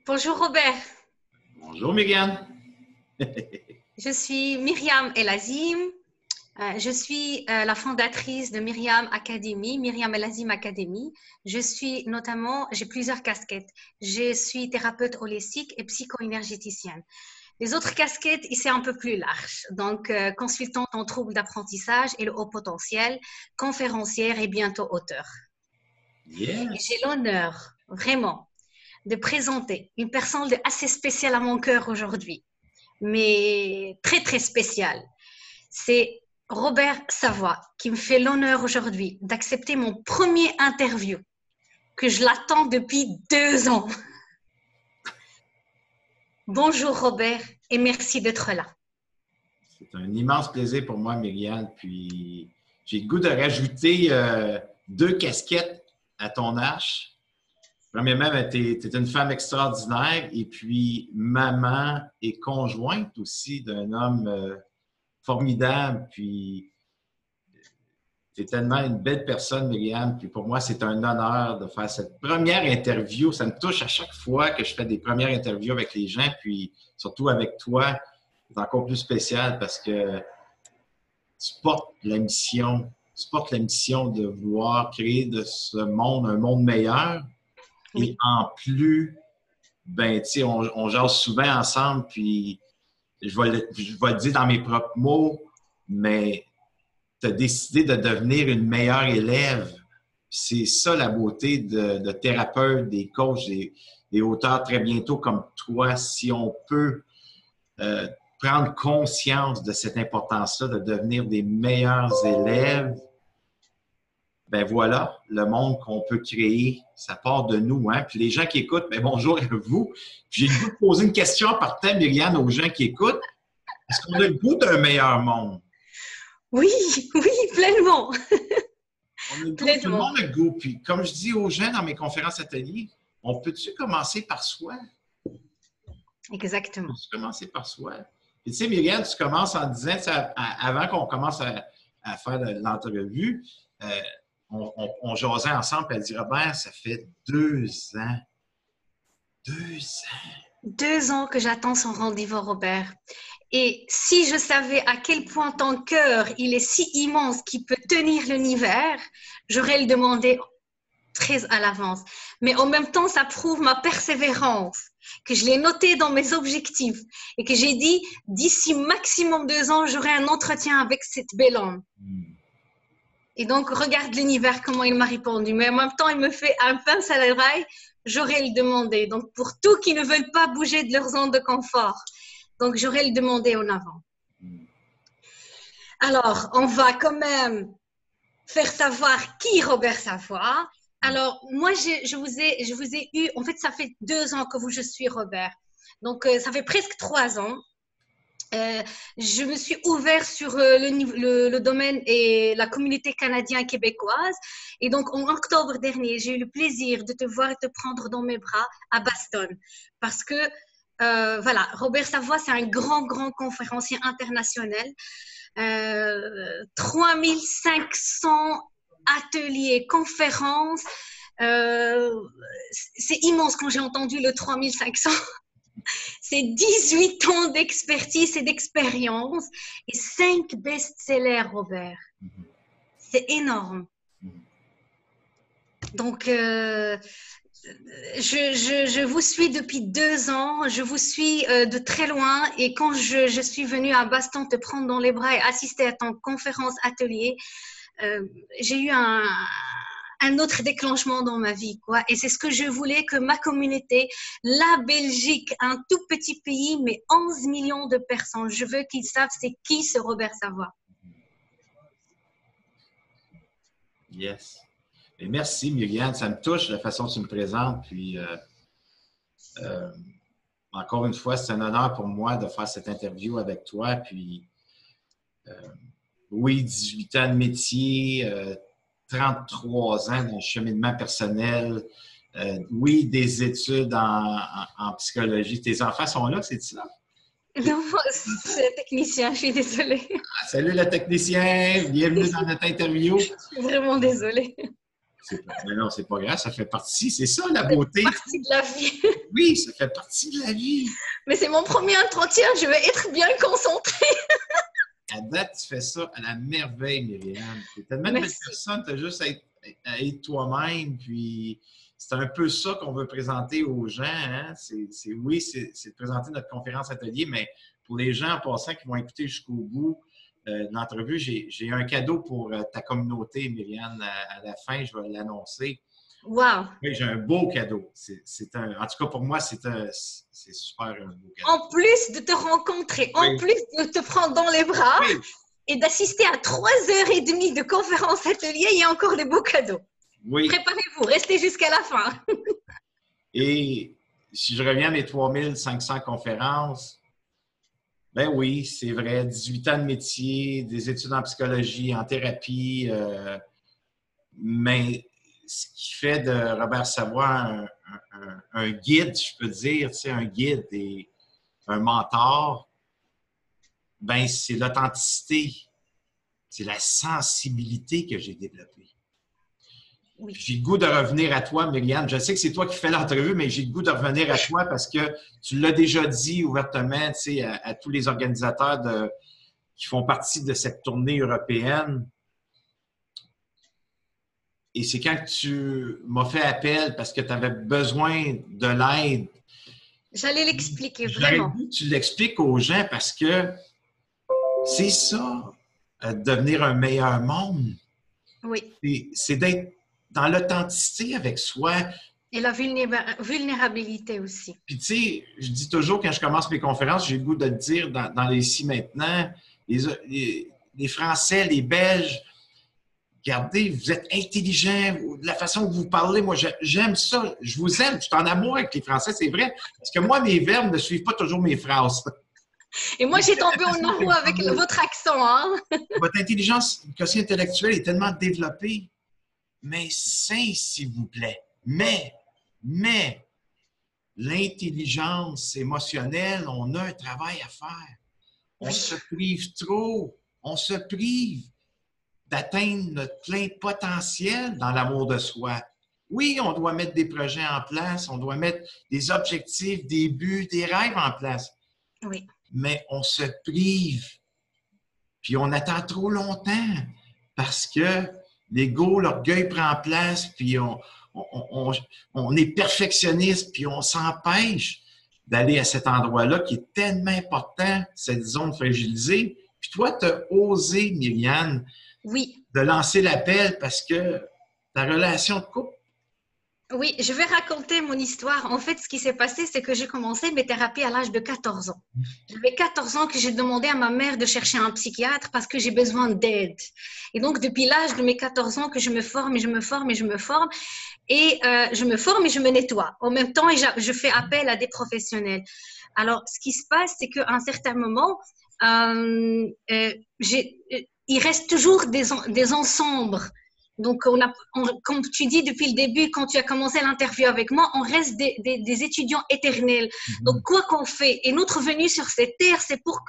Bonjour Robert, Bonjour Myriam. je suis Myriam El Azim. Je suis la fondatrice de Myriam Academy, Myriam El Azim Academy. J'ai plusieurs casquettes. Je suis thérapeute holistique et psycho-énergéticienne. Les autres casquettes, c'est un peu plus large. Donc, consultante en troubles d'apprentissage et le haut potentiel, conférencière et bientôt auteure. Et j'ai Yes. l'honneur, vraiment, de présenter une personne assez spéciale à mon cœur aujourd'hui, mais très, très spéciale. C'est Robert Savoie qui me fait l'honneur aujourd'hui d'accepter mon premier interview, que je l'attends depuis 2 ans. Bonjour Robert et merci d'être là. C'est un immense plaisir pour moi, Myriam. Puis j'ai le goût de rajouter deux casquettes à ton arche. Premièrement, tu es une femme extraordinaire et puis maman et conjointe aussi d'un homme formidable. Puis tu es tellement une belle personne, Myriam. Puis pour moi, c'est un honneur de faire cette première interview. Ça me touche à chaque fois que je fais des premières interviews avec les gens, puis surtout avec toi. C'est encore plus spécial parce que tu portes la mission de vouloir créer de ce monde un monde meilleur. Et Oui, en plus, ben, tu sais, on jase souvent ensemble, puis je vais le dire dans mes propres mots, mais tu as décidé de devenir une meilleure élève. C'est ça la beauté de thérapeutes, des coachs, des auteurs très bientôt comme toi. Si on peut euh, prendre conscience de cette importance-là, de devenir des meilleurs élèves, ben voilà, le monde qu'on peut créer, ça part de nous. Hein? Puis les gens qui écoutent, ben bonjour à vous. J'ai le goût de poser une question en partant, Myriam, aux gens qui écoutent. Est-ce qu'on a le goût d'un meilleur monde? oui, oui, pleinement, On a le goût, tout le pleinement. monde a le goût. Puis comme je dis aux gens dans mes conférences ateliers, on peut-tu commencer par soi? Exactement. Peux-tu commencer par soi? Puis tu sais, Myriam, tu commences en disant, avant qu'on commence à faire l'entrevue, euh, on jasait ensemble, puis elle dit, Robert, ça fait 2 ans. 2 ans. 2 ans que j'attends son rendez-vous, Robert. Et si je savais à quel point ton cœur, il est si immense qu'il peut tenir l'univers, j'aurais le demandé très à l'avance. Mais en même temps, ça prouve ma persévérance, que je l'ai noté dans mes objectifs et que j'ai dit, d'ici maximum 2 ans, j'aurai un entretien avec cette belle homme. Et donc, regarde l'univers, comment il m'a répondu. Mais en même temps, il me fait un pince à l'oreille, j'aurais le demandé. Donc, pour tous qui ne veulent pas bouger de leur zone de confort, donc j'aurais le demandé en avant. Alors, on va quand même faire savoir qui Robert Savoie. Alors, moi, je vous ai eu, en fait, ça fait 2 ans que je suis Robert. Donc, ça fait presque 3 ans. Je me suis ouvert sur le domaine et la communauté canadienne-québécoise. Et donc, en octobre dernier, j'ai eu le plaisir de te voir et te prendre dans mes bras à Boston. Parce que, voilà, Robert Savoie, c'est un grand, grand conférencier international. 3500 ateliers, conférences. Euh, c'est immense quand j'ai entendu le 3500. C'est 18 ans d'expertise et d'expérience et 5 best-sellers, Robert. C'est énorme. Donc, je vous suis depuis 2 ans, je vous suis de très loin et quand je suis venue à Boston te prendre dans les bras et assister à ton conférence atelier, j'ai eu un autre déclenchement dans ma vie, quoi. Et c'est ce que je voulais que ma communauté, la Belgique, un tout petit pays, mais 11 millions de personnes, je veux qu'ils savent c'est qui ce Robert Savoie. Yes. Et merci, Myriam. Ça me touche la façon dont tu me présentes. Puis, euh, encore une fois, c'est un honneur pour moi de faire cette interview avec toi. Puis, euh, oui, 18 ans de métier, 33 ans dans le cheminement personnel. Oui, des études en psychologie. Tes enfants sont là, c'est ça? Non, c'est technicien, je suis désolée. Ah, salut le technicien, bienvenue dans notre interview. Je suis vraiment désolée. Mais non, c'est pas grave, ça fait partie, c'est ça la C'est beauté. partie de la vie. Oui, ça fait partie de la vie. Mais c'est mon premier entretien, je vais être bien concentrée. À date, tu fais ça à la merveille, Myriam. Tu es tellement de belle Merci. personne, tu as juste à être toi-même. Puis c'est un peu ça qu'on veut présenter aux gens. Hein? C'est de présenter notre conférence atelier, mais pour les gens en passant qui vont écouter jusqu'au bout de l'entrevue, j'ai un cadeau pour ta communauté, Myriam, à la fin, je vais l'annoncer. Wow. Oui, j'ai un beau cadeau. En tout cas, pour moi, c'est super un beau cadeau. En plus de te rencontrer, Oui. en plus de te prendre dans les bras Oui. et d'assister à 3h30 de conférence atelier, il y a encore des beaux cadeaux. Oui. Préparez-vous, restez jusqu'à la fin. Et si je reviens à mes 3500 conférences, ben oui, c'est vrai, 18 ans de métier, des études en psychologie, en thérapie, mais ce qui fait de Robert Savoie un guide, je peux dire, tu sais, un guide et un mentor, ben c'est l'authenticité, c'est la sensibilité que j'ai développée. Oui. J'ai le goût de revenir à toi, Myriam. Je sais que c'est toi qui fais l'entrevue, mais j'ai le goût de revenir à toi parce que tu l'as déjà dit ouvertement, tu sais, à tous les organisateurs qui font partie de cette tournée européenne. Et c'est quand tu m'as fait appel parce que tu avais besoin de l'aide. J'allais l'expliquer, J'aurais vraiment. voulu que tu l'expliques aux gens parce que c'est ça, devenir un meilleur monde. Oui. C'est d'être dans l'authenticité avec soi. Et la vulnérabilité aussi. Puis tu sais, je dis toujours quand je commence mes conférences, j'ai le goût de le dire dans les ici maintenant, les Français, les Belges, regardez, vous êtes intelligents, de la façon que vous parlez, moi j'aime ça, je vous aime, je suis en amour avec les Français, c'est vrai, parce que moi, mes verbes ne suivent pas toujours mes phrases. Et moi, j'ai tombé en amour avec votre accent. Hein? Votre intelligence quotient intellectuelle est tellement développée, mais sain, s'il vous plaît. Mais l'intelligence émotionnelle, on a un travail à faire. On se prive trop. On se prive d'atteindre notre plein potentiel dans l'amour de soi. Oui, on doit mettre des projets en place, on doit mettre des objectifs, des buts, des rêves en place. Oui. Mais on se prive. Puis on attend trop longtemps parce que l'ego, l'orgueil prend place, puis on est perfectionniste, puis on s'empêche d'aller à cet endroit-là qui est tellement important, cette zone fragilisée. Puis toi, tu as osé, Myriam, oui, de lancer l'appel parce que ta relation de couple. Oui, je vais raconter mon histoire. En fait, ce qui s'est passé, c'est que j'ai commencé mes thérapies à l'âge de 14 ans. J'avais 14 ans que j'ai demandé à ma mère de chercher un psychiatre parce que j'ai besoin d'aide. Et donc, depuis l'âge de mes 14 ans que je me forme et je me forme et je me forme. Et je me forme et je me nettoie. En même temps, je fais appel à des professionnels. Alors, ce qui se passe, c'est qu'à un certain moment, il reste toujours des ensembles. Donc, comme tu dis depuis le début, quand tu as commencé l'interview avec moi, on reste des étudiants éternels. Donc, quoi qu'on fait, et notre venue sur cette terre, c'est pour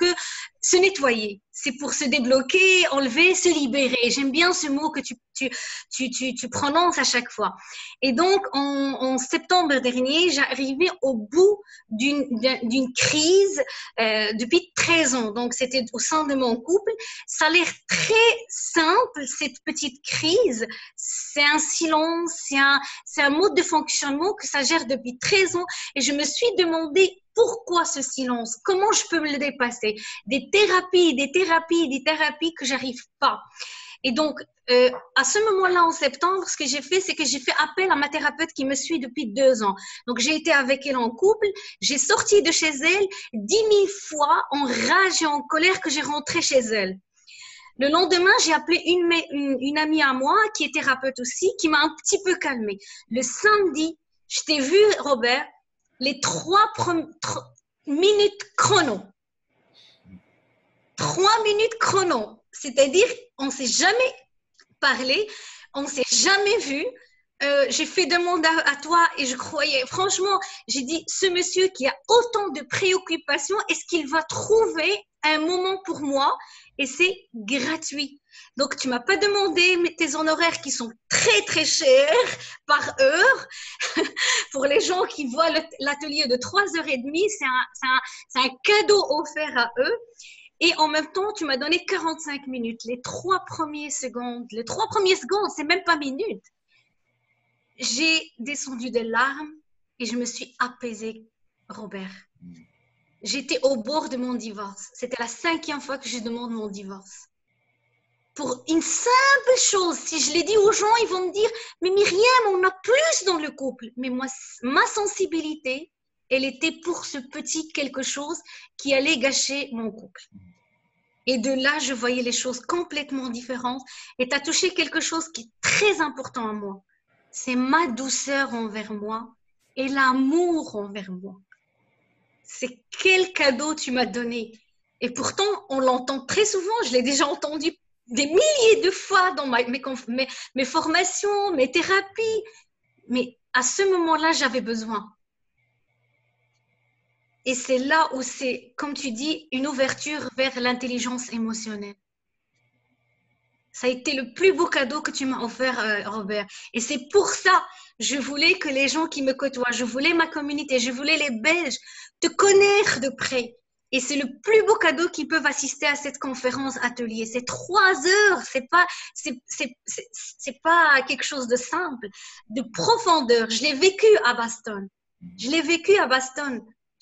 se nettoyer, c'est pour se débloquer, enlever, se libérer. J'aime bien ce mot que tu prononces à chaque fois. Et donc, en septembre dernier, j'arrivais au bout d'une crise depuis 13 ans. Donc, c'était au sein de mon couple. Ça a l'air très simple, cette petite crise. C'est un silence, c'est un mode de fonctionnement que ça gère depuis 13 ans. Et je me suis demandé pourquoi ce silence? Comment je peux me le dépasser? Des thérapies que j'arrive pas. Et donc, à ce moment-là, en septembre, ce que j'ai fait, c'est que j'ai fait appel à ma thérapeute qui me suit depuis 2 ans. Donc, j'ai été avec elle en couple. J'ai sorti de chez elle 10 000 fois en rage et en colère que j'ai rentré chez elle. Le lendemain, j'ai appelé une amie à moi qui est thérapeute aussi, qui m'a un petit peu calmée. Le samedi, je t'ai vu, Robert, les 3 minutes chrono. 3 minutes chrono. C'est-à-dire, on ne s'est jamais parlé, on ne s'est jamais vu. J'ai fait demande à toi et je croyais, franchement, j'ai dit, ce monsieur qui a autant de préoccupations, est-ce qu'il va trouver un moment pour moi et c'est gratuit. Donc, tu m'as pas demandé tes honoraires qui sont très, très chers par heure. Pour les gens qui voient l'atelier de 3h30, c'est un cadeau offert à eux. Et en même temps, tu m'as donné 45 minutes. Les 3 premières secondes, c'est même pas minutes. J'ai descendu des larmes et je me suis apaisée, Robert. J'étais au bord de mon divorce. C'était la 5e fois que je demande mon divorce. Pour une simple chose, si je l'ai dit aux gens, ils vont me dire « Mais Myriam, on a plus dans le couple. » Mais moi, ma sensibilité, elle était pour ce petit quelque chose qui allait gâcher mon couple. Et de là, je voyais les choses complètement différentes. Et tu as touché quelque chose qui est très important à moi. C'est ma douceur envers moi et l'amour envers moi. C'est quel cadeau tu m'as donné. Et pourtant, on l'entend très souvent. Je l'ai déjà entendu des milliers de fois dans mes formations, mes thérapies. Mais à ce moment-là, j'avais besoin. Et c'est là où c'est, comme tu dis, une ouverture vers l'intelligence émotionnelle. Ça a été le plus beau cadeau que tu m'as offert, Robert. Et c'est pour ça, je voulais que les gens qui me côtoient, je voulais ma communauté, je voulais les Belges, te connaître de près. Et c'est le plus beau cadeau qu'ils peuvent assister à cette conférence atelier. C'est 3 heures, c'est pas quelque chose de simple, de profondeur. Je l'ai vécu à Bastogne.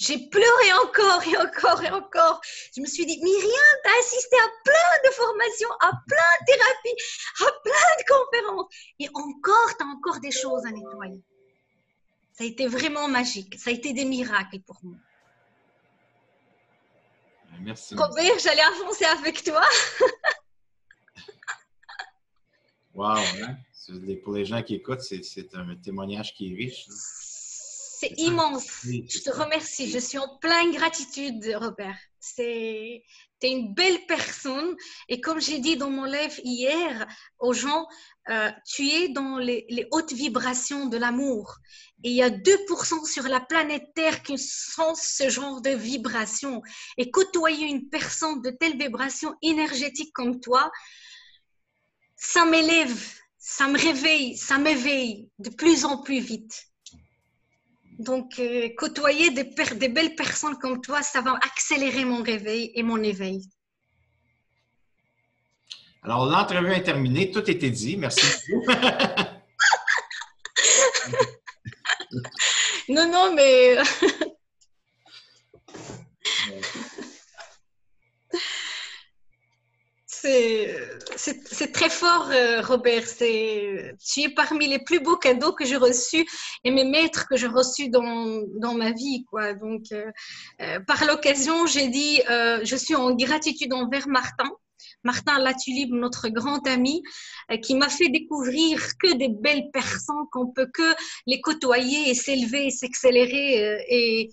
J'ai pleuré encore et encore et encore. Je me suis dit, Myriam, tu as assisté à plein de formations, à plein de thérapies, à plein de conférences. Et encore, tu as encore des choses à nettoyer. Ça a été vraiment magique. Ça a été des miracles pour moi. Merci. Robert, j'allais avancer avec toi. Wow, hein? Pour les gens qui écoutent, c'est un témoignage qui est riche. Là. C'est immense. Je te remercie. Je suis en pleine gratitude, Robert. Tu es une belle personne. Et comme j'ai dit dans mon live hier aux gens, tu es dans les hautes vibrations de l'amour. Et il y a 2% sur la planète Terre qui sont ce genre de vibrations. Et côtoyer une personne de telle vibration énergétique comme toi, ça m'élève, ça me réveille, ça m'éveille de plus en plus vite. Donc, côtoyer des belles personnes comme toi, ça va accélérer mon réveil et mon éveil. Alors, l'entrevue est terminée. Tout était dit. Merci beaucoup. Non, mais... C'est très fort, Robert. Tu es parmi les plus beaux cadeaux que j'ai reçus et mes maîtres que j'ai reçus dans ma vie, quoi. Donc, par l'occasion, j'ai dit, je suis en gratitude envers Martin Latulippe, notre grand ami, qui m'a fait découvrir que des belles personnes, qu'on peut que les côtoyer et s'élever et s'accélérer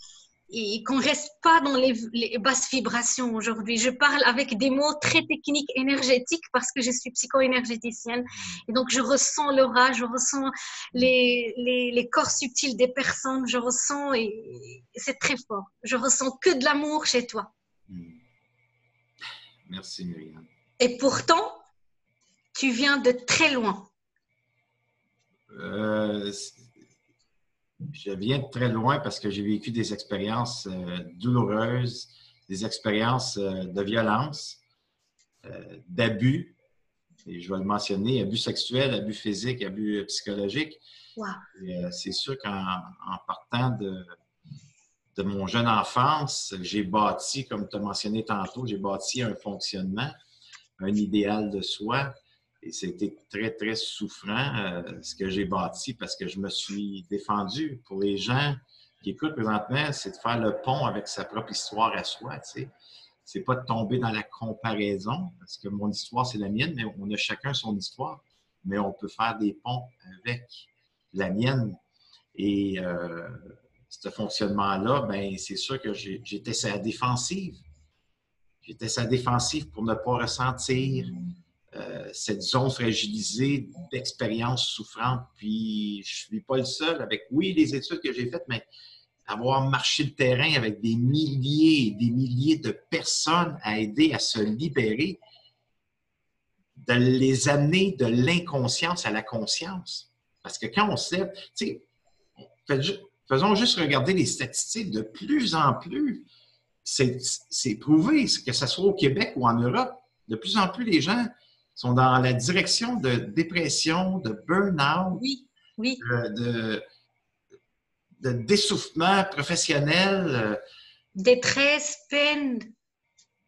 et qu'on ne reste pas dans les basses vibrations aujourd'hui. Je parle avec des mots très techniques, énergétiques, parce que je suis psycho-énergéticienne. Et donc, je ressens l'aura, je ressens les corps subtils des personnes, je ressens, et c'est très fort. Je ressens que de l'amour chez toi. Merci, Myriam. Et pourtant, tu viens de très loin. Je viens de très loin parce que j'ai vécu des expériences douloureuses, des expériences de violence, d'abus, et je vais le mentionner, abus sexuels, abus physiques, abus psychologiques. Wow. C'est sûr qu'en partant de mon jeune enfance, j'ai bâti, comme tu as mentionné tantôt, j'ai bâti un fonctionnement, un idéal de soi. Et c'était très, très souffrant ce que j'ai bâti parce que je me suis défendu. Pour les gens qui écoutent présentement, c'est de faire le pont avec sa propre histoire à soi. Tu sais. C'est pas de tomber dans la comparaison parce que mon histoire, c'est la mienne, mais on a chacun son histoire. Mais on peut faire des ponts avec la mienne. Et ce fonctionnement-là, ben c'est sûr que j'étais sur la défensive. J'étais sur la défensive pour ne pas ressentir cette zone fragilisée d'expériences souffrantes. Puis, je ne suis pas le seul avec, oui, les études que j'ai faites, mais avoir marché le terrain avec des milliers et des milliers de personnes à aider à se libérer, de les amener de l'inconscience à la conscience. Parce que quand on se lève, tu sais, faisons juste regarder les statistiques, de plus en plus, c'est prouvé, que ce soit au Québec ou en Europe, de plus en plus les gens sont dans la direction de dépression, de burn-out, Oui, oui. de d'essoufflement professionnel. Détresse, peine.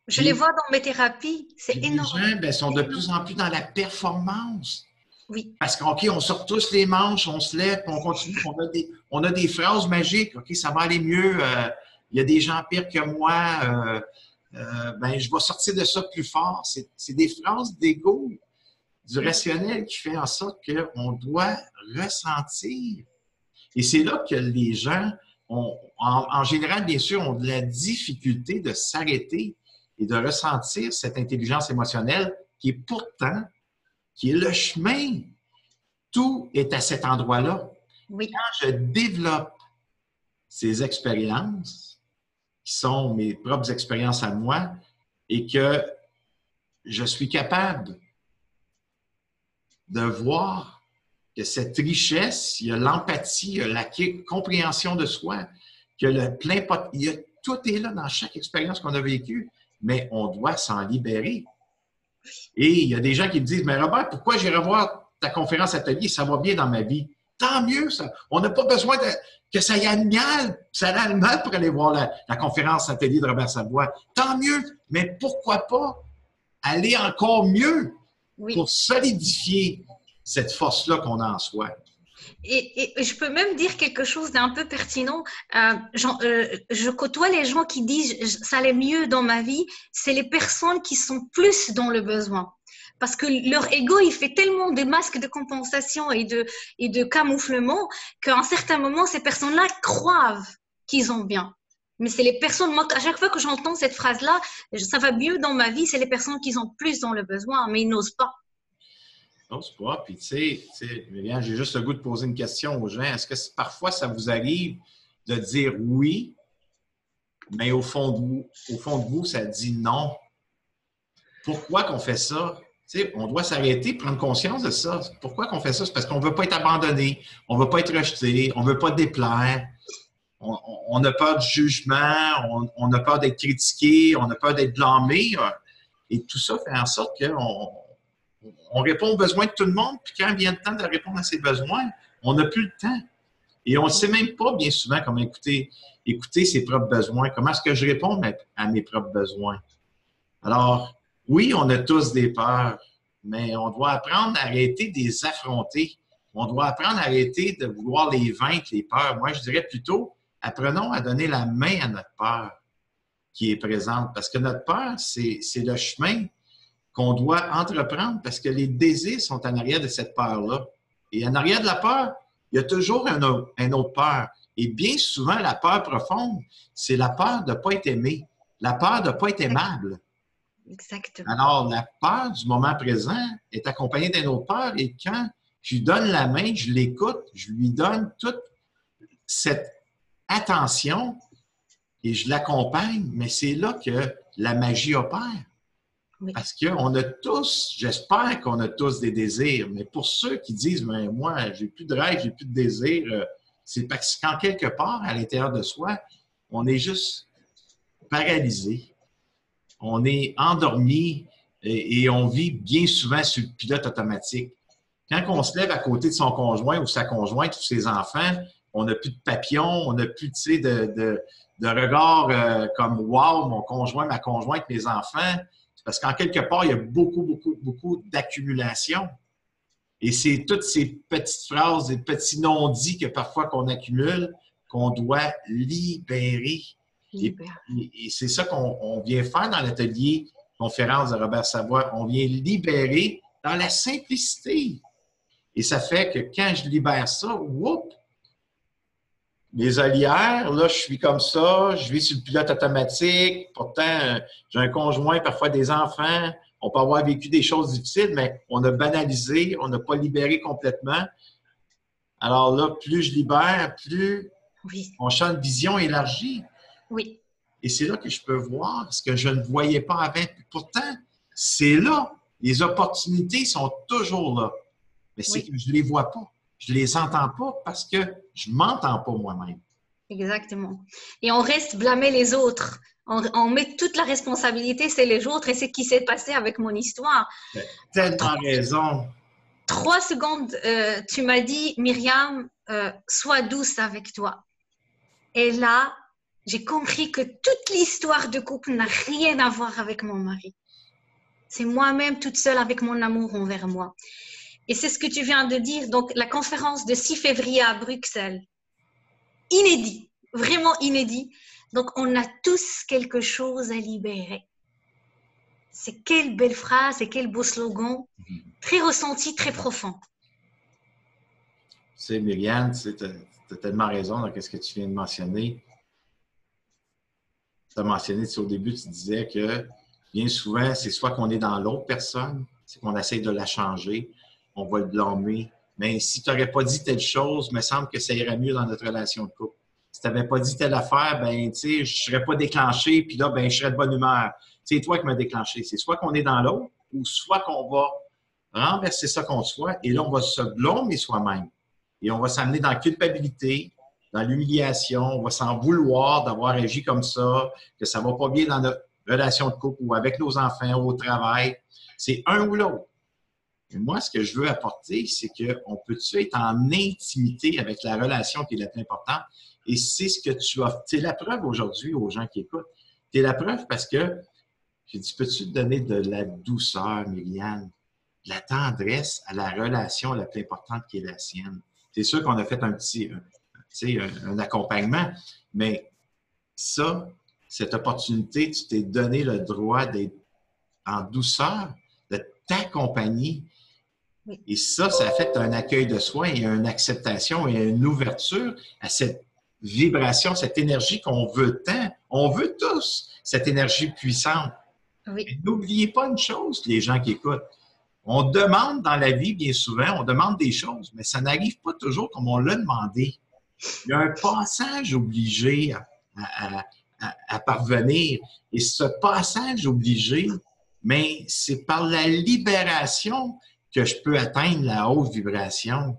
Je les Puis, vois dans mes thérapies. C'est puis les énorme. gens sont C'est de énorme. plus en plus dans la performance. Oui, Parce qu'on on sort tous les manches, on se lève, puis on continue, on a des phrases magiques. OK, ça va aller mieux. Il y a des gens pires que moi. Ben, je vais sortir de ça plus fort. C'est des phrases d'ego, du rationnel qui fait en sorte qu'on doit ressentir. Et c'est là que les gens, en général, bien sûr, ont de la difficulté de s'arrêter et de ressentir cette intelligence émotionnelle qui est pourtant, qui est le chemin. Tout est à cet endroit-là. oui, Quand je développe ces expériences, qui sont mes propres expériences à moi, et que je suis capable de voir que cette richesse, il y a l'empathie, il y a la compréhension de soi, que le plein pot, tout est là dans chaque expérience qu'on a vécue, mais on doit s'en libérer. Et il y a des gens qui me disent, mais Robert, pourquoi j'irai voir ta conférence atelier? Ça va bien dans ma vie. Tant mieux, ça. On n'a pas besoin que ça y aille mal. Ça aille mal pour aller voir la conférence atelier de Robert Savoie. Tant mieux. Mais pourquoi pas aller encore mieux oui. pour solidifier cette force-là qu'on a en soi? Et je peux même dire quelque chose d'un peu pertinent. Je côtoie les gens qui disent ça allait mieux dans ma vie. C'est les personnes qui sont plus dans le besoin. Parce que leur ego, il fait tellement de masques de compensation et de camouflement qu'à un certain moment, ces personnes-là croient qu'ils ont bien. Mais c'est les personnes, moi, à chaque fois que j'entends cette phrase-là, ça va mieux dans ma vie, c'est les personnes qui sont plus dans le besoin, mais ils n'osent pas. Non, c'est pas. Puis, tu sais, Viviane, j'ai juste le goût de poser une question aux gens. Est-ce que parfois ça vous arrive de dire oui, mais au fond de vous, ça dit non? Pourquoi qu'on fait ça? Tu sais, on doit s'arrêter, prendre conscience de ça. Pourquoi qu'on fait ça? C'est parce qu'on ne veut pas être abandonné, on ne veut pas être rejeté, on ne veut pas déplaire, on a peur du jugement, on a peur d'être critiqué, on a peur d'être blâmé. Et tout ça fait en sorte qu'on répond aux besoins de tout le monde, puis quand vient le temps de répondre à ses besoins, on n'a plus le temps. Et on ne sait même pas bien souvent comment écouter ses propres besoins. Comment est-ce que je réponds à mes propres besoins? Alors, oui, on a tous des peurs, mais on doit apprendre à arrêter de les affronter. On doit apprendre à arrêter de vouloir les vaincre, les peurs. Moi, je dirais plutôt, apprenons à donner la main à notre peur qui est présente. Parce que notre peur, c'est le chemin qu'on doit entreprendre parce que les désirs sont en arrière de cette peur-là. Et en arrière de la peur, il y a toujours une autre peur. Et bien souvent, la peur profonde, c'est la peur de ne pas être aimé, la peur de ne pas être aimable. Exactement. Alors, la peur du moment présent est accompagnée d'une autre peur et quand je lui donne la main, je l'écoute, je lui donne toute cette attention et je l'accompagne, mais c'est là que la magie opère. Oui. Parce qu'on a tous, j'espère qu'on a tous des désirs, mais pour ceux qui disent, mais moi, j'ai plus de rêve, j'ai plus de désir, c'est parce qu'en quelque part, à l'intérieur de soi, on est juste paralysé. On est endormi et on vit bien souvent sur le pilote automatique. Quand on se lève à côté de son conjoint ou sa conjointe ou ses enfants, on n'a plus de papillons, on n'a plus de regard comme « wow, mon conjoint, ma conjointe, mes enfants ». Parce qu'en quelque part, il y a beaucoup, beaucoup, beaucoup d'accumulation. Et c'est toutes ces petites phrases, des petits non-dits que parfois qu'on accumule, qu'on doit libérer. Et c'est ça qu'on vient faire dans l'atelier conférence de Robert Savoie. On vient libérer dans la simplicité. Et ça fait que quand je libère ça, whoop, les olières, là, je suis comme ça, je vis sur le pilote automatique. Pourtant, j'ai un conjoint, parfois des enfants. On peut avoir vécu des choses difficiles, mais on a banalisé, on n'a pas libéré complètement. Alors là, plus je libère, plus Oui, Mon champ de vision élargi. oui, Et c'est là que je peux voir ce que je ne voyais pas avant. Puis pourtant, c'est là. Les opportunités sont toujours là. Mais c'est oui, que je ne les vois pas. Je ne les entends pas parce que je ne m'entends pas moi-même. exactement. Et on reste blâmer les autres. On met toute la responsabilité, c'est les autres et c'est ce qui s'est passé avec mon histoire. Tu as tellement raison. 3 secondes, tu m'as dit, Myriam, sois douce avec toi. Et là, j'ai compris que toute l'histoire de couple n'a rien à voir avec mon mari. C'est moi-même toute seule avec mon amour envers moi. Et c'est ce que tu viens de dire. Donc, la conférence de 6 février à Bruxelles, inédit, vraiment inédit. Donc, on a tous quelque chose à libérer. C'est quelle belle phrase et quel beau slogan, très ressenti, très profond. Tu sais, Myriam, tu as tellement raison dans ce que tu viens de mentionner. Tu as mentionné au début, tu disais que bien souvent, c'est soit qu'on est dans l'autre personne, c'est qu'on essaie de la changer, on va le blâmer. Mais si tu n'aurais pas dit telle chose, il me semble que ça irait mieux dans notre relation de couple. Si tu n'avais pas dit telle affaire, ben, tu sais, je ne serais pas déclenché, puis là, ben, je serais de bonne humeur. C'est toi qui m'as déclenché. C'est soit qu'on est dans l'autre, ou soit qu'on va renverser ça contre soi, et là, on va se blâmer soi-même. Et on va s'amener dans la culpabilité, dans l'humiliation, on va s'en vouloir d'avoir agi comme ça, que ça ne va pas bien dans notre relation de couple ou avec nos enfants ou au travail. C'est un ou l'autre. Et moi, ce que je veux apporter, c'est qu'on peut-tu être en intimité avec la relation qui est la plus importante. Et c'est ce que tu as. C'est la preuve aujourd'hui aux gens qui écoutent. C'est la preuve parce que j'ai dit, peux-tu te donner de la douceur, Myriam, de la tendresse à la relation la plus importante qui est la sienne? C'est sûr qu'on a fait un accompagnement, mais ça, cette opportunité, tu t'es donné le droit d'être en douceur, de t'accompagner. Oui. Et ça fait un accueil de soi et une acceptation et une ouverture à cette vibration, cette énergie qu'on veut tant. On veut tous cette énergie puissante. Oui. N'oubliez pas une chose, les gens qui écoutent. On demande dans la vie, bien souvent, on demande des choses, mais ça n'arrive pas toujours comme on l'a demandé. Il y a un passage obligé à parvenir. Et ce passage obligé, mais c'est par la libération que je peux atteindre la haute vibration.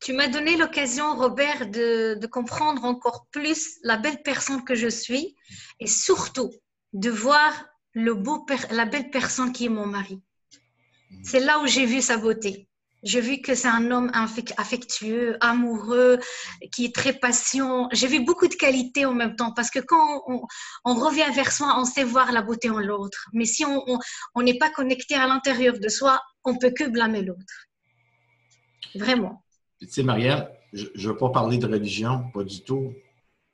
Tu m'as donné l'occasion, Robert, de comprendre encore plus la belle personne que je suis et surtout de voir la belle personne qui est mon mari. C'est là où j'ai vu sa beauté. J'ai vu que c'est un homme affectueux, amoureux, qui est très patient. J'ai vu beaucoup de qualités en même temps parce que quand on revient vers soi, on sait voir la beauté en l'autre. Mais si on n'est pas connecté à l'intérieur de soi, on peut que blâmer l'autre. Vraiment. Tu sais, Marielle, je ne veux pas parler de religion, pas du tout.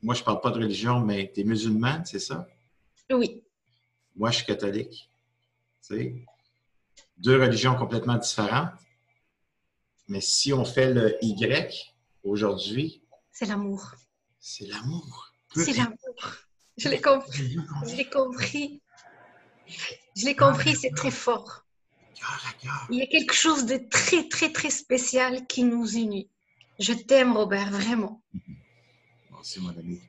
Moi, je ne parle pas de religion, mais tu es musulmane, c'est ça? Oui. Moi, je suis catholique. Tu sais, deux religions complètement différentes. Mais si on fait le Y aujourd'hui, c'est l'amour. C'est l'amour. C'est l'amour. Je l'ai compris. Je l'ai compris. Je l'ai compris, c'est très fort. Il y a quelque chose de très, très, très spécial qui nous unit. Je t'aime, Robert, vraiment. Merci, mon ami.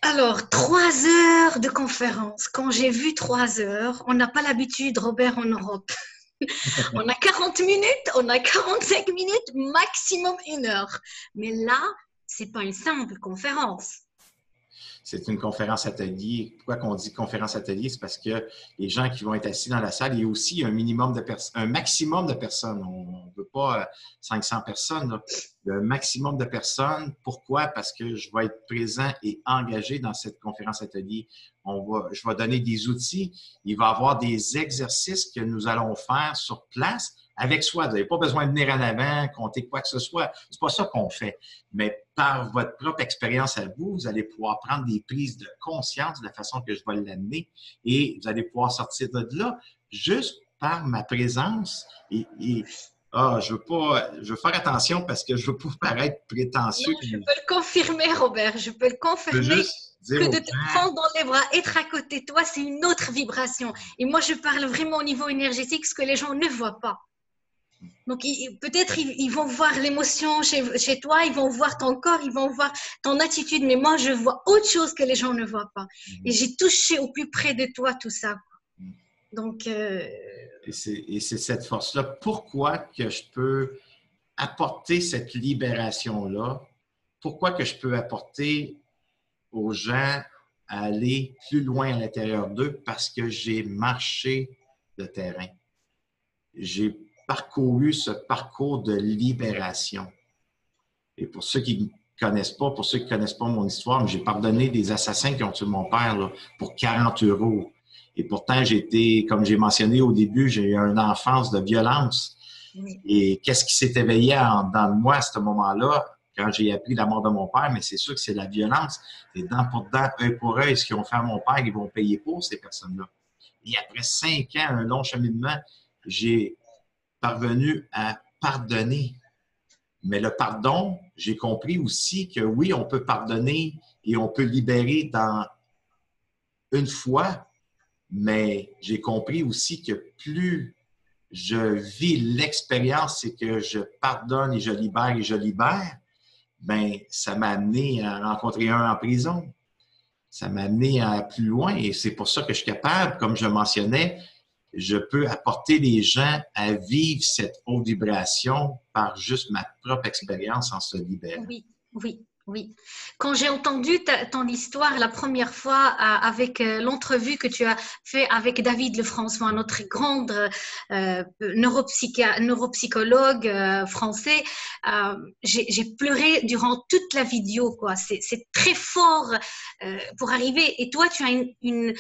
Alors, 3 heures de conférence. Quand j'ai vu 3 heures, on n'a pas l'habitude, Robert, en Europe. On a 40 minutes, on a 45 minutes, maximum 1 heure. Mais là, c'est pas une simple conférence. C'est une conférence atelier. Pourquoi qu'on dit conférence atelier? C'est parce que les gens qui vont être assis dans la salle, il y a aussi un maximum de personnes. On ne veut pas 500 personnes. Là. Il y a un maximum de personnes. Pourquoi? Parce que je vais être présent et engagé dans cette conférence atelier. Je vais donner des outils. Il va y avoir des exercices que nous allons faire sur place avec soi. Vous n'avez pas besoin de venir en avant, compter quoi que ce soit. C'est pas ça qu'on fait. Mais par votre propre expérience à vous, vous allez pouvoir prendre des prises de conscience de la façon que je vais l'amener et vous allez pouvoir sortir de là juste par ma présence. Je veux faire attention parce que je veux pas paraître prétentieux. Non, je peux le confirmer, Robert. Je peux le confirmer que de te prendre dans les bras, être à côté de toi, c'est une autre vibration. Et moi, je parle vraiment au niveau énergétique, ce que les gens ne voient pas. Donc, peut-être ils vont voir l'émotion chez toi, ils vont voir ton corps, ils vont voir ton attitude, mais moi, je vois autre chose que les gens ne voient pas. Et j'ai touché au plus près de toi tout ça. Donc, Et c'est cette force-là. Pourquoi que je peux apporter cette libération-là? Pourquoi que je peux apporter aux gens à aller plus loin à l'intérieur d'eux? Parce que j'ai marché le terrain. J'ai parcouru ce parcours de libération. Et pour ceux qui ne connaissent pas, pour ceux qui ne connaissent pas mon histoire, j'ai pardonné des assassins qui ont tué mon père là, pour 40 euros. Et pourtant, j'ai été, comme j'ai mentionné au début, j'ai eu une enfance de violence. oui. Et qu'est-ce qui s'est éveillé dans moi à ce moment-là, quand j'ai appris la mort de mon père? Mais c'est sûr que c'est la violence. Et dent pour dent, œil pour œil, ce qu'ils ont fait à mon père, ils vont payer pour ces personnes-là. Et après 5 ans, un long cheminement, j'ai parvenu à pardonner. Mais le pardon, j'ai compris aussi que oui, on peut pardonner et on peut libérer dans une fois, mais j'ai compris aussi que plus je vis l'expérience, c'est que je pardonne et je libère, bien, ça m'a amené à rencontrer un en prison. Ça m'a amené à plus loin et c'est pour ça que je suis capable, comme je mentionnais, je peux apporter les gens à vivre cette haute vibration par juste ma propre expérience en se libérant. Oui, oui, oui. Quand j'ai entendu ton histoire la première fois avec l'entrevue que tu as fait avec David Lefrançois, notre grand neuropsychologue français, j'ai pleuré durant toute la vidéo, quoi. C'est très fort pour arriver. Et toi, tu as une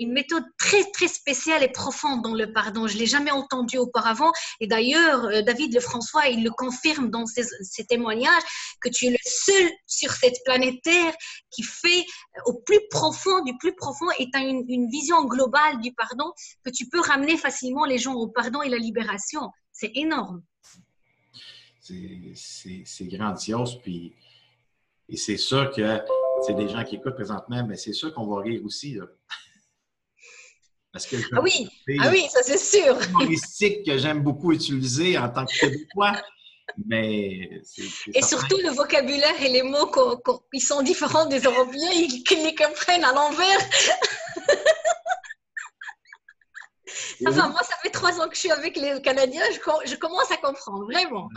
méthode très, très spéciale et profonde dans le pardon. Je ne l'ai jamais entendu auparavant. Et d'ailleurs, David Lefrançois, il le confirme dans ses témoignages que tu es le seul sur cette planète Terre qui fait au plus profond, du plus profond, et tu as une vision globale du pardon, que tu peux ramener facilement les gens au pardon et la libération. C'est énorme. C'est grandiose. Puis, et c'est sûr que c'est des gens qui écoutent présentement, mais c'est sûr qu'on va rire aussi. Là. Parce que ah oui, ça c'est sûr. C'est un humoristique que j'aime beaucoup utiliser en tant que Québécois. Mais et surtout, le vocabulaire et les mots qui sont différents des Européens, ils les comprennent à l'envers. Ça va, moi, ça fait 3 ans que je suis avec les Canadiens, je commence à comprendre, vraiment.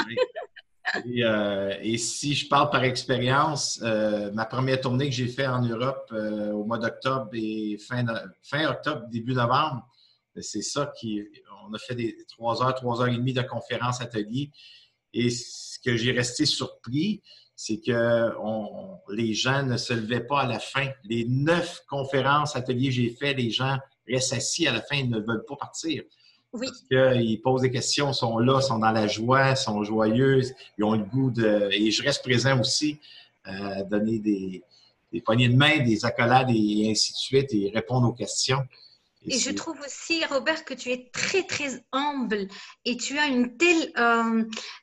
Et si je parle par expérience, ma première tournée que j'ai faite en Europe au mois d'octobre et fin octobre, début novembre, c'est ça on a fait des 3 heures, 3h30 de conférences, ateliers. Et ce que j'ai resté surpris, c'est que les gens ne se levaient pas à la fin. Les 9 conférences, ateliers que j'ai fait, les gens restent assis à la fin, ils ne veulent pas partir. Oui. Parce qu'ils posent des questions, sont là, sont dans la joie, sont joyeux, ils ont le goût de... Et je reste présent aussi, donner des poignées de main, des accolades et ainsi de suite, et répondre aux questions. Et je trouve aussi, Robert, que tu es très, très humble et tu as une telle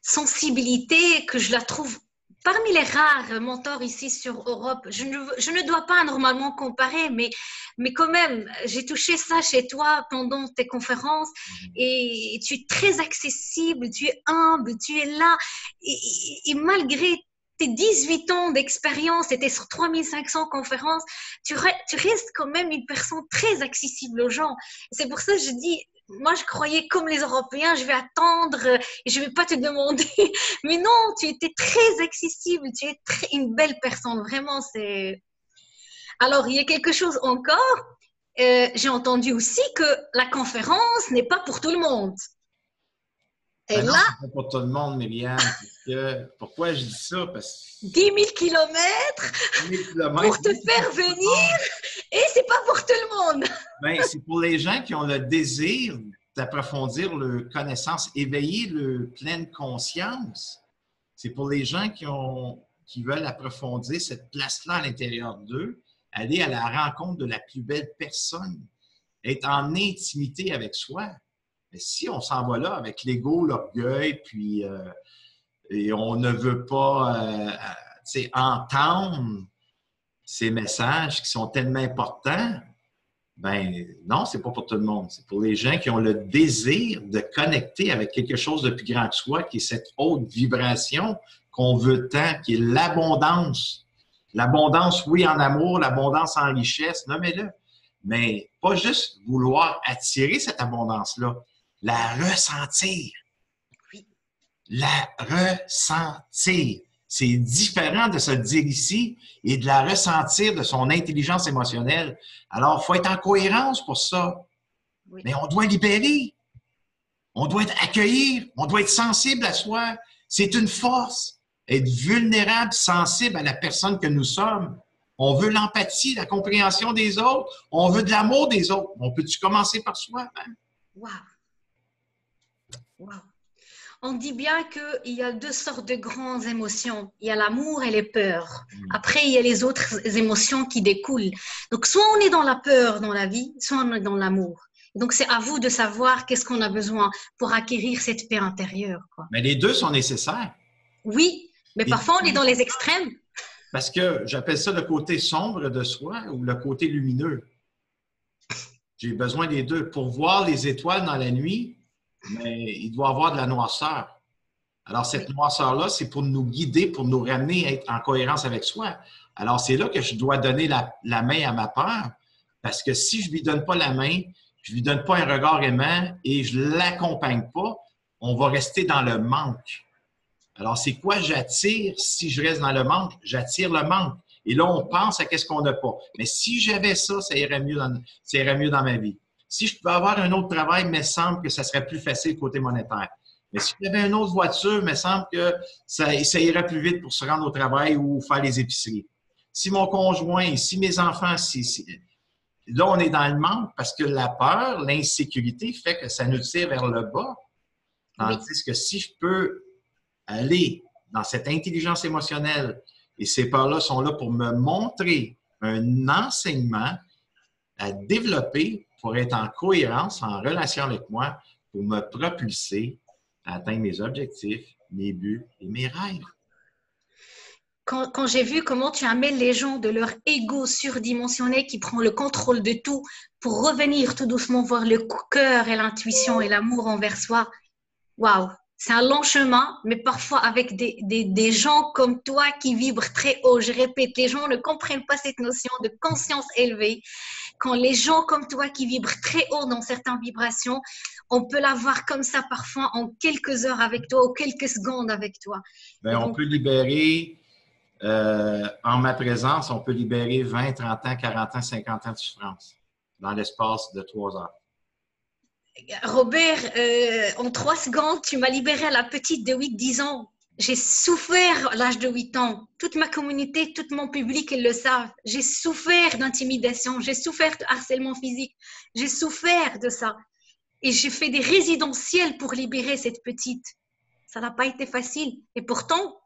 sensibilité que je la trouve parmi les rares mentors ici sur Europe. Je ne dois pas normalement comparer, mais quand même, j'ai touché ça chez toi pendant tes conférences et tu es très accessible, tu es humble, tu es là et malgré tes 18 ans d'expérience, et sur 3500 conférences, tu restes quand même une personne très accessible aux gens. C'est pour ça que je dis, moi je croyais comme les Européens, je vais attendre et je ne vais pas te demander. Mais non, tu étais très accessible, tu es une belle personne, vraiment. Alors, il y a quelque chose encore. J'ai entendu aussi que la conférence n'est pas pour tout le monde. Et là, c'est pas pour tout le monde, Myriam. Pourquoi je dis ça? Parce que 10 000 kilomètres pour te faire venir et c'est pas pour tout le monde. Bien, c'est pour les gens qui ont le désir d'approfondir leur connaissance, éveiller leur pleine conscience. C'est pour les gens qui veulent approfondir cette place-là à l'intérieur d'eux, aller à la rencontre de la plus belle personne, être en intimité avec soi. Mais si on s'en va là avec l'ego, l'orgueil, puis et on ne veut pas entendre ces messages qui sont tellement importants, Ben non, c'est pas pour tout le monde. C'est pour les gens qui ont le désir de connecter avec quelque chose de plus grand que soi, qui est cette haute vibration qu'on veut tant, qui est l'abondance. L'abondance, oui, en amour, l'abondance en richesse, nommez-le. Mais pas juste vouloir attirer cette abondance-là, la ressentir. Oui. La ressentir. C'est différent de se dire ici et de la ressentir de son intelligence émotionnelle. Alors, il faut être en cohérence pour ça. Oui. Mais on doit libérer. On doit être accueillir. On doit être sensible à soi. C'est une force. Être vulnérable, sensible à la personne que nous sommes. On veut l'empathie, la compréhension des autres. On veut de l'amour des autres. On peut-tu commencer par soi? Hein? Wow. Wow. On dit bien qu'il y a deux sortes de grandes émotions. Il y a l'amour et les peurs. Après, il y a les autres émotions qui découlent. Donc, soit on est dans la peur dans la vie, soit on est dans l'amour. Donc, c'est à vous de savoir qu'est-ce qu'on a besoin pour acquérir cette paix intérieure, quoi. Mais les deux sont nécessaires. Oui, mais parfois on est dans les extrêmes. Parce que j'appelle ça le côté sombre de soi ou le côté lumineux. J'ai besoin des deux. Pour voir les étoiles dans la nuit, mais il doit y avoir de la noirceur. Alors, cette noirceur-là, c'est pour nous guider, pour nous ramener à être en cohérence avec soi. Alors, c'est là que je dois donner la main à ma peur, parce que si je ne lui donne pas la main, je ne lui donne pas un regard aimant et je ne l'accompagne pas, on va rester dans le manque. Alors, c'est quoi j'attire si je reste dans le manque? J'attire le manque. Et là, on pense à qu'est-ce qu'on n'a pas. Mais si j'avais ça, ça irait mieux dans ma vie. Si je pouvais avoir un autre travail, il me semble que ça serait plus facile côté monétaire. Mais si j'avais une autre voiture, il me semble que ça irait plus vite pour se rendre au travail ou faire les épiceries. Si mon conjoint, si mes enfants, là, on est dans le manque parce que la peur, l'insécurité fait que ça nous tire vers le bas. Tandis que si je peux aller dans cette intelligence émotionnelle, et ces peurs-là sont là pour me montrer un enseignement à développer pour être en cohérence, en relation avec moi, pour me propulser à atteindre mes objectifs, mes buts et mes rêves. Quand j'ai vu comment tu amènes les gens de leur ego surdimensionné qui prend le contrôle de tout pour revenir tout doucement voir le cœur et l'intuition et l'amour envers soi, waouh! C'est un long chemin, mais parfois avec des gens comme toi qui vibrent très haut. Je répète, les gens ne comprennent pas cette notion de conscience élevée. Quand les gens comme toi qui vibrent très haut dans certaines vibrations, on peut l'avoir comme ça parfois en quelques heures avec toi ou quelques secondes avec toi. Bien, on peut libérer, en ma présence, on peut libérer 20, 30 ans, 40 ans, 50 ans de souffrance dans l'espace de 3 heures. Robert, en 3 secondes, tu m'as libéré à la petite de 8-10 ans. J'ai souffert à l'âge de 8 ans. Toute ma communauté, tout mon public, ils le savent. J'ai souffert d'intimidation, j'ai souffert de harcèlement physique, j'ai souffert de ça. Et j'ai fait des résidentiels pour libérer cette petite. Ça n'a pas été facile. Et pourtant,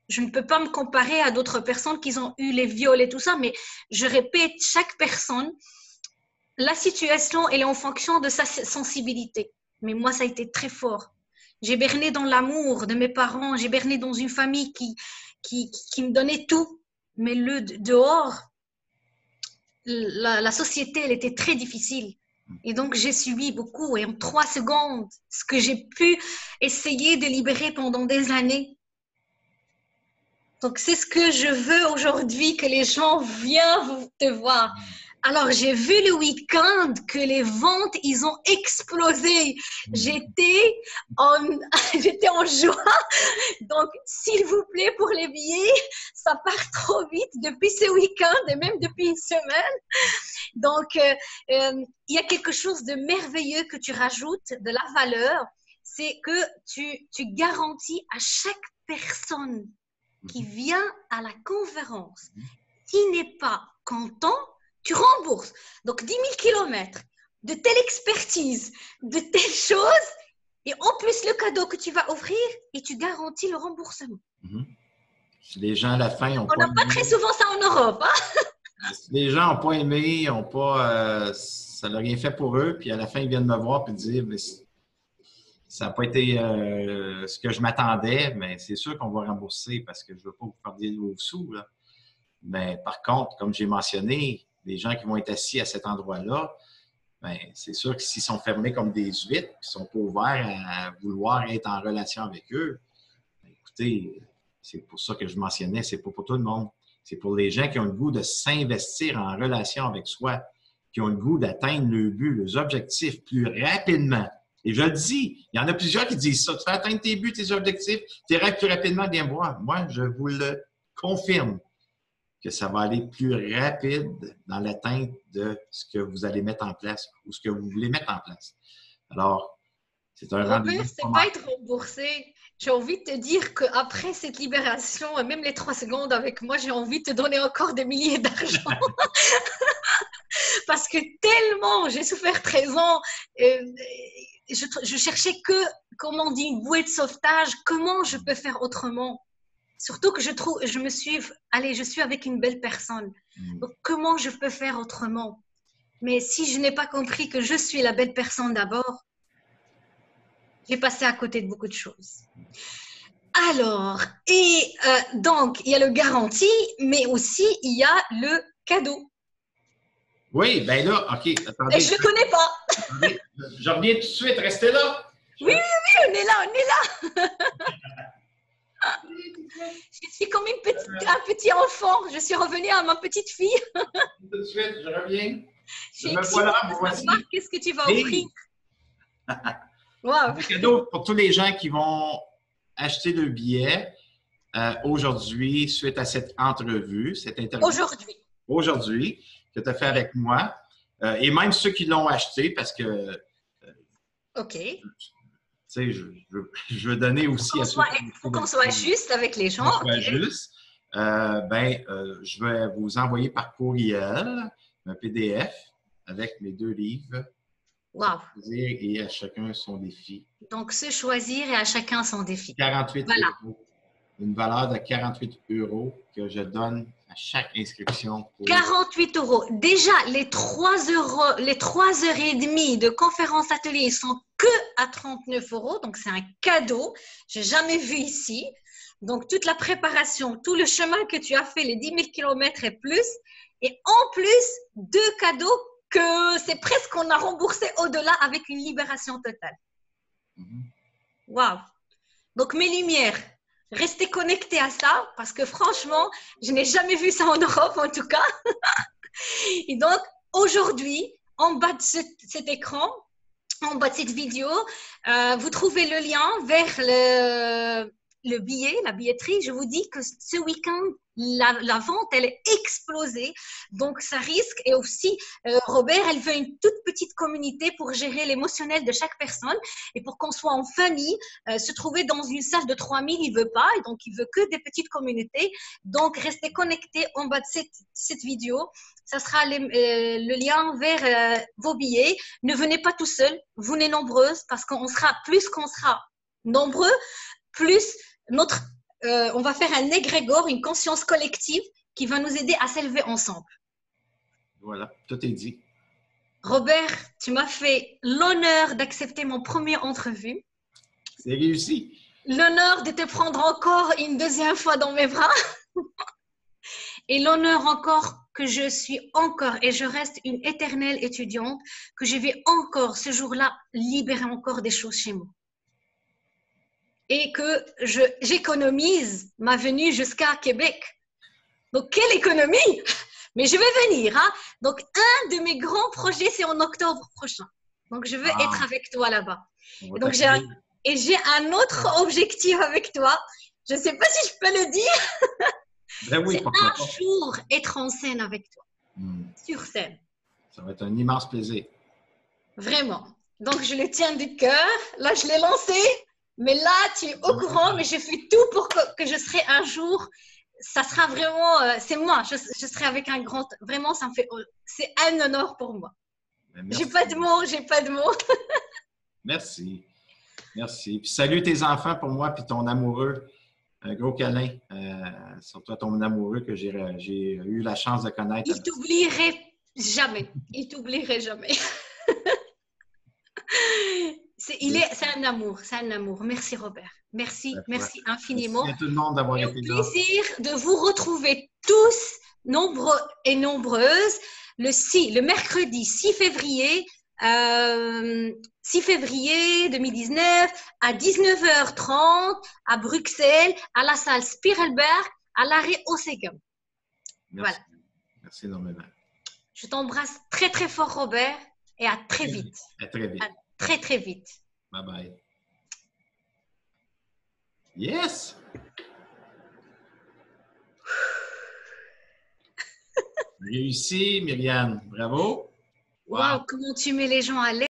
je ne peux pas me comparer à d'autres personnes qui ont eu les viols et tout ça, mais je répète, chaque personne, la situation, elle est en fonction de sa sensibilité. Mais moi, ça a été très fort. J'ai berné dans l'amour de mes parents, j'ai berné dans une famille qui me donnait tout. Mais le dehors, la société, elle était très difficile. Et donc, j'ai subi beaucoup. Et en 3 secondes, ce que j'ai pu essayer de libérer pendant des années. Donc, c'est ce que je veux aujourd'hui, que les gens viennent te voir. Alors, j'ai vu le week-end que les ventes, ils ont explosé. J'étais en joie. Donc, s'il vous plaît, pour les billets, ça part trop vite depuis ce week-end et même depuis une semaine. Donc, il y a quelque chose de merveilleux que tu rajoutes, de la valeur, c'est que tu garantis à chaque personne qui vient à la conférence, qui n'est pas content, tu rembourses. Donc, 10 000 kilomètres de telle expertise, de telle chose, et en plus le cadeau que tu vas offrir, et tu garantis le remboursement. Si les gens à la fin ont On n'a pas très souvent ça en Europe. Hein? Si les gens n'ont pas aimé, ça n'a rien fait pour eux, puis à la fin, ils viennent me voir et dire ça n'a pas été ce que je m'attendais, mais c'est sûr qu'on va rembourser parce que je ne veux pas vous faire des nouveaux sous. Là. Mais par contre, comme j'ai mentionné, les gens qui vont être assis à cet endroit-là, ben, c'est sûr que s'ils sont fermés comme des huîtres, qu'ils ne sont pas ouverts à vouloir être en relation avec eux, ben, écoutez, c'est pour ça que je mentionnais, c'est pas pour tout le monde. C'est pour les gens qui ont le goût de s'investir en relation avec soi, qui ont le goût d'atteindre le but, les objectifs plus rapidement. Et je le dis, il y en a plusieurs qui disent ça. Tu fais atteindre tes buts, tes objectifs, tu iras plus rapidement, viens voir. Moi, je vous le confirme que ça va aller plus rapide dans l'atteinte de ce que vous allez mettre en place ou ce que vous voulez mettre en place. Alors, c'est un rendez-vous. Robert, c'est pas être remboursé. J'ai envie de te dire qu'après cette libération, même les 3 secondes avec moi, j'ai envie de te donner encore des milliers d'argent. Parce que tellement j'ai souffert 13 ans, je cherchais que, comme on dit, une bouée de sauvetage. Comment je peux faire autrement? Surtout que je suis avec une belle personne. Donc, comment je peux faire autrement? Mais si je n'ai pas compris que je suis la belle personne d'abord, j'ai passé à côté de beaucoup de choses. Alors, donc, il y a le garantie, mais aussi, il y a le cadeau. Oui, bien là, OK, attendez. Et je ne le connais pas. Attendez, je reviens tout de suite, restez là. Oui, on est là. Je suis comme un petit enfant. Je suis revenue à ma petite fille. Tout de suite, je reviens. Voilà, voici. Qu'est-ce que tu vas offrir? Wow. Un cadeau pour tous les gens qui vont acheter le billet aujourd'hui, suite à cette entrevue, cette interview. Aujourd'hui, que tu as fait avec moi. Et même ceux qui l'ont acheté, parce que... OK. Tu sais, je veux donner aussi à ceux qui... Il faut qu'on soit juste avec les gens. Qu'on soit juste. Je vais vous envoyer par courriel un PDF avec mes 2 livres. Wow. Et à chacun son défi. Donc, se choisir et à chacun son défi. 48 €. Une valeur de 48 € que je donne à chaque inscription. 48 €. Déjà, les 3 heures et demie de conférence atelier sont que à 39 €. Donc, c'est un cadeau. Je n'ai jamais vu ici. Donc, toute la préparation, tout le chemin que tu as fait, les 10 000 km et plus. Et en plus, 2 cadeaux que c'est presque qu'on a remboursé au-delà avec une libération totale. Waouh! Donc, mes lumières, restez connectés à ça parce que franchement, je n'ai jamais vu ça en Europe en tout cas. Et donc, aujourd'hui, en bas de cet écran, en bas de cette vidéo, vous trouvez le lien vers le billet, la billetterie. Je vous dis que ce week-end, la vente, elle est explosée. Donc, ça risque. Et aussi, Robert, elle veut une toute petite communauté pour gérer l'émotionnel de chaque personne et pour qu'on soit en famille. Se trouver dans une salle de 3000, il ne veut pas. Et donc, il veut que des petites communautés. Donc, restez connectés en bas de cette vidéo. Ça sera le lien vers vos billets. Ne venez pas tout seul. Venez nombreuses parce qu'on sera, plus qu'on sera nombreux, plus on va faire un égrégore, une conscience collective qui va nous aider à s'élever ensemble. Voilà, tout est dit. Robert, tu m'as fait l'honneur d'accepter mon premier entrevue. C'est réussi. L'honneur de te prendre encore une deuxième fois dans mes bras. Et l'honneur encore que je suis encore et je reste une éternelle étudiante, que je vais encore ce jour-là libérer encore des choses chez moi. Et que j'économise ma venue jusqu'à Québec. Donc, quelle économie! Mais je vais venir. Hein? Donc, un de mes grands projets, c'est en octobre prochain. Donc, je veux être avec toi là-bas. Et donc, j'ai un autre objectif avec toi. Je ne sais pas si je peux le dire. Ben oui, c'est un jour être en scène avec toi. Sur scène. Ça va être un immense plaisir. Vraiment. Donc, je le tiens du cœur. Là, je l'ai lancé. Mais là, tu es au courant, mais je fais tout pour que je serai un jour. Ça sera vraiment, c'est moi. Je serai avec un grand. Vraiment, ça me fait. C'est un honneur pour moi. J'ai pas de mots. Merci. Puis salut tes enfants pour moi, puis ton amoureux. Un gros câlin. Surtout à ton amoureux que j'ai eu la chance de connaître. Il t'oublierait jamais. C'est un amour. Merci Robert. Merci infiniment. Merci à tout le monde d'avoir été là. Plaisir de vous retrouver tous, nombreux et nombreuses. le mercredi 6 février 2019 à 19h30 à Bruxelles, à la salle Spiegelberg, à l'arrêt Ossegem. Merci. Voilà. Merci énormément. Je t'embrasse très, très fort, Robert, et à très vite. À très vite. À très, très vite. Bye bye. Yes! Réussi, Myriam. Bravo. Wow, comment tu mets les gens à l'aise.